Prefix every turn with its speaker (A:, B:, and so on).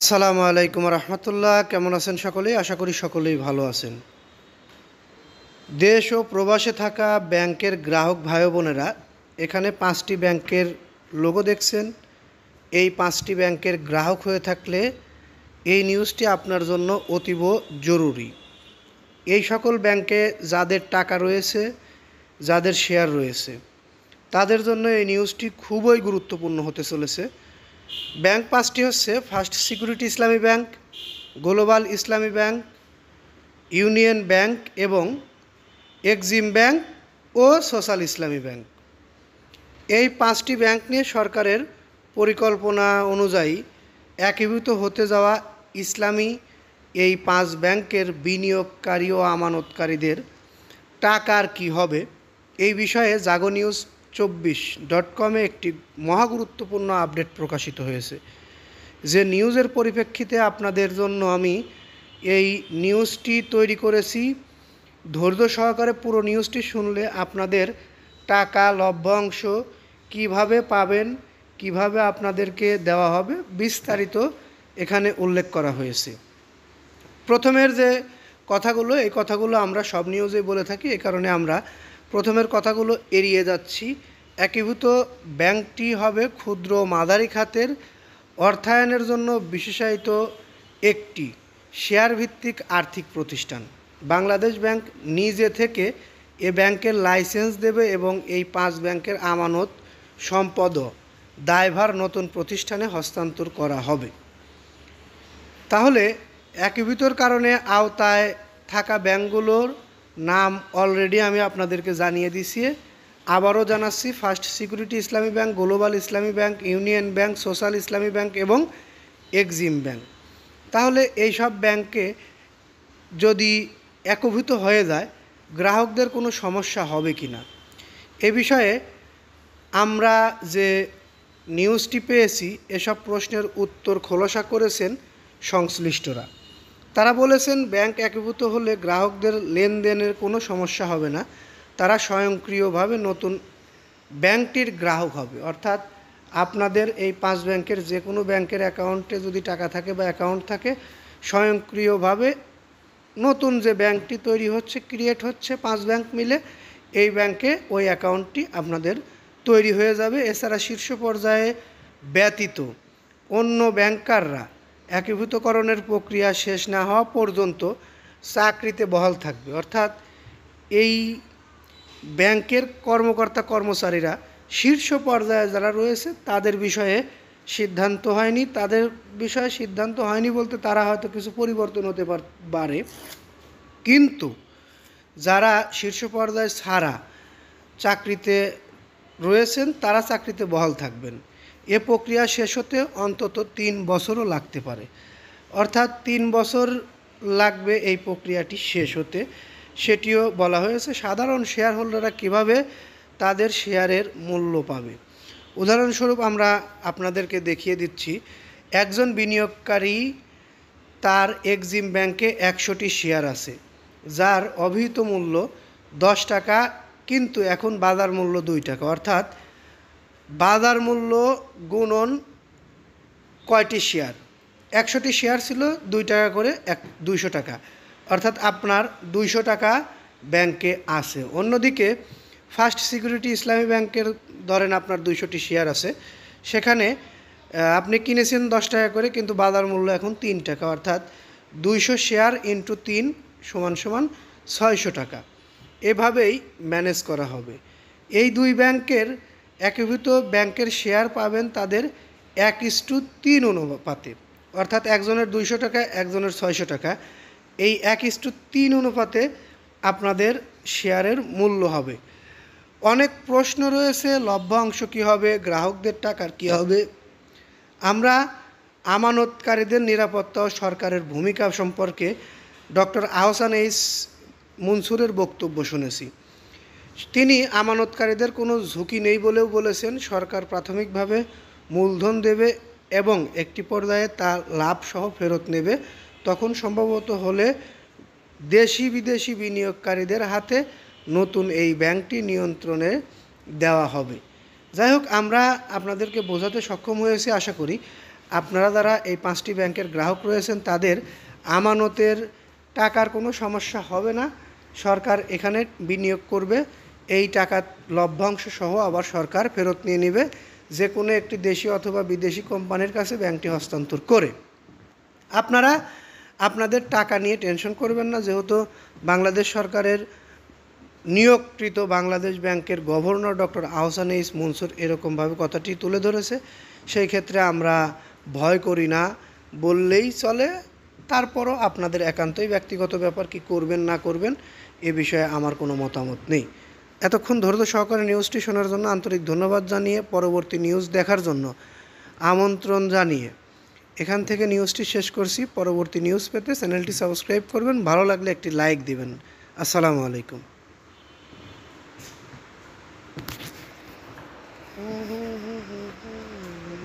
A: আসসালামু আলাইকুম রহমতুল্লাহ। কেমন আছেন সকলেই? আশা করি সকলেই ভালো আছেন। দেশ ও প্রবাসে থাকা ব্যাংকের গ্রাহক ভাই বোনেরা, এখানে 5টি ব্যাংকের লোগো দেখছেন। এই 5টি ব্যাংকের গ্রাহক হয়ে থাকলে এই নিউজটি আপনার জন্য অতীব জরুরি। এই সকল ব্যাংকে যাদের টাকা রয়েছে, যাদের শেয়ার রয়েছে, তাদের জন্য এই নিউজটি খুবই গুরুত্বপূর্ণ হতে চলেছে। ব্যাংক 5টি হচ্ছে: ফার্স্ট সিকিউরিটি ইসলামী ব্যাংক, গ্লোবাল ইসলামী ব্যাংক, ইউনিয়ন ব্যাংক এবং এক্সিম ব্যাংক ও সোশ্যাল ইসলামী ব্যাংক। এই 5টি ব্যাংক নিয়ে সরকারের পরিকল্পনা অনুযায়ী একীভূত হতে যাওয়া ইসলামী এই 5 ব্যাংকের বিনিয়োগকারী ও আমানতকারীদের টাকার কী হবে, এই বিষয়ে জাগো নিউজ 24.com একটি মহাগুরুত্বপূর্ণ আপডেট প্রকাশিত হয়েছে। যে নিউজের পরিপ্রেক্ষিতে আপনাদের জন্য আমি এই নিউজটি তৈরি করেছি। ধৈর্য সহকারে পুরো নিউজটি শুনলে আপনাদের টাকা লভ্যাংশ কিভাবে পাবেন, কিভাবে আপনাদেরকে দেওয়া হবে, বিস্তারিত এখানে উল্লেখ করা হয়েছে। প্রথমের যে কথাগুলো, এই কথাগুলো আমরা সব নিউজেই বলে থাকি, এ কারণে আমরা প্রথমের কথাগুলো এড়িয়ে যাচ্ছি। একীভূত ব্যাংকটি হবে ক্ষুদ্র মাঝারি খাতের অর্থায়নের জন্য বিশেষায়িত একটি শেয়ার ভিত্তিক আর্থিক প্রতিষ্ঠান। বাংলাদেশ ব্যাংক নিজে থেকে এ ব্যাংকের লাইসেন্স দেবে এবং এই 5 ব্যাংকের আমানত সম্পদ দায়ভার নতুন প্রতিষ্ঠানে হস্তান্তর করা হবে। তাহলে একীভূতর কারণে আওতায় থাকা ব্যাংকগুলোর নাম অলরেডি আমি আপনাদেরকে জানিয়ে দিছি। আবারও জানাচ্ছি: ফার্স্ট সিকিউরিটি ইসলামী ব্যাংক, গ্লোবাল ইসলামী ব্যাংক, ইউনিয়ন ব্যাংক, সোশ্যাল ইসলামী ব্যাংক এবং এক্সিম ব্যাংক। তাহলে এই সব ব্যাংকে যদি একীভূত হয়ে যায়, গ্রাহকদের কোনো সমস্যা হবে কি না, এ বিষয়ে আমরা যে নিউজটি পেয়েছি, এসব প্রশ্নের উত্তর খোলাসা করেছেন সংশ্লিষ্টরা। তারা বলেছেন, ব্যাংক একীভূত হলে গ্রাহকদের লেনদেনের কোনো সমস্যা হবে না। তারা স্বয়ংক্রিয়ভাবে নতুন ব্যাংকটির গ্রাহক হবে। অর্থাৎ আপনাদের এই 5 ব্যাংকের যে কোনো ব্যাংকের অ্যাকাউন্টে যদি টাকা থাকে বা অ্যাকাউন্ট থাকে, স্বয়ংক্রিয়ভাবে নতুন যে ব্যাংকটি তৈরি হচ্ছে, ক্রিয়েট হচ্ছে 5 ব্যাংক মিলে, এই ব্যাংকে ওই অ্যাকাউন্টটি আপনাদের তৈরি হয়ে যাবে। এছাড়া শীর্ষ পর্যায়ে ব্যতীত অন্য ব্যাংকাররা একীভূতকরণের প্রক্রিয়া শেষ না হওয়া পর্যন্ত চাকরিতে বহাল থাকবে। অর্থাৎ এই ব্যাংকের কর্মকর্তা কর্মচারীরা শীর্ষ পর্যায়ে যারা রয়েছে তাদের বিষয়ে সিদ্ধান্ত হয়নি। তাদের বিষয়ে সিদ্ধান্ত হয়নি বলতে তারা হয়তো কিছু পরিবর্তন হতে পারে, কিন্তু যারা শীর্ষ পর্যায়ে ছাড়া চাকরিতে রয়েছেন তারা চাকরিতে বহাল থাকবেন। এ প্রক্রিয়া শেষ হতে অন্তত 3 বছরও লাগতে পারে। অর্থাৎ 3 বছর লাগবে এই প্রক্রিয়াটি শেষ হতে, সেটিও বলা হয়েছে। সাধারণ শেয়ার হোল্ডাররা কীভাবে তাদের শেয়ারের মূল্য পাবে, উদাহরণস্বরূপ আমরা আপনাদেরকে দেখিয়ে দিচ্ছি। একজন বিনিয়োগকারী, তার এক্সিম ব্যাংকে 100টি শেয়ার আছে, যার অভিহিত মূল্য 10 টাকা, কিন্তু এখন বাজার মূল্য 2 টাকা। অর্থাৎ বাজার মূল্য গুণন কয়টি শেয়ার, 100টি শেয়ার ছিল 2 টাকা করে, 200 টাকা। অর্থাৎ আপনার 200 টাকা ব্যাংকে আছে। অন্যদিকে ফার্স্ট সিকিউরিটি ইসলামী ব্যাংকের ধরেন আপনার 200টি শেয়ার আছে, সেখানে আপনি কিনেছেন 10 টাকা করে, কিন্তু বাজার মূল্য এখন 3 টাকা। অর্থাৎ 200 শেয়ার ইন্টু 3 সমান 600 টাকা। এভাবেই ম্যানেজ করা হবে। এই 2 ব্যাংকের একীভূত ব্যাংকের শেয়ার পাবেন তাদের 1:3 অনুপাতে। অর্থাৎ একজনের 200 টাকা, একজনের 600 টাকা। এই 1:3 অনুপাতে আপনাদের শেয়ারের মূল্য হবে। অনেক প্রশ্ন রয়েছে, লভ্যাংশ কী হবে, গ্রাহকদের টাকার কী হবে। আমরা আমানতকারীদের নিরাপত্তা ও সরকারের ভূমিকা সম্পর্কে ডক্টর আহসান এইচ মনসুরের বক্তব্য শুনেছি। তিনি আমানতকারীদের কোনো ঝুঁকি নেই বলেও বলেছেন। সরকার প্রাথমিকভাবে মূলধন দেবে এবং একটি পর্যায়ে তা লাভসহ ফেরত নেবে। তখন সম্ভবত হলে দেশি বিদেশি বিনিয়োগকারীদের হাতে নতুন এই ব্যাংকটি নিয়ন্ত্রণে দেওয়া হবে। যাই হোক, আমরা আপনাদেরকে বোঝাতে সক্ষম হয়েছি আশা করি। আপনারা যারা এই 5টি ব্যাংকের গ্রাহক রয়েছেন তাদের আমানতের টাকার কোনো সমস্যা হবে না। সরকার এখানে বিনিয়োগ করবে, এই টাকার লভ্যাংশ সহ আবার সরকার ফেরত নিয়ে নেবে যে কোনো একটি দেশি অথবা বিদেশি কোম্পানির কাছে ব্যাংকটি হস্তান্তর করে। আপনারা আপনাদের টাকা নিয়ে টেনশন করবেন না, যেহেতু বাংলাদেশ সরকারের নিয়োগকৃত বাংলাদেশ ব্যাংকের governor doctor Ahsan H Mansur এরকমভাবে কথাটি তুলে ধরেছে। সেই ক্ষেত্রে আমরা ভয় করি না বললেই চলে। তারপরও আপনাদের একান্তই ব্যক্তিগত ব্যাপার, কি করবেন না করবেন এ বিষয়ে আমার কোনো মতামত নেই। এতক্ষণ ধৈর্য সহকারে নিউজটি শোনার জন্য আন্তরিক ধন্যবাদ জানিয়ে পরবর্তী নিউজ দেখার জন্য আমন্ত্রণ জানিয়ে এখান থেকে নিউজটি শেষ করছি। পরবর্তী নিউজ পেতে চ্যানেলটি সাবস্ক্রাইব করবেন, ভালো লাগলে একটি লাইক দিবেন। আসসালামু আলাইকুম।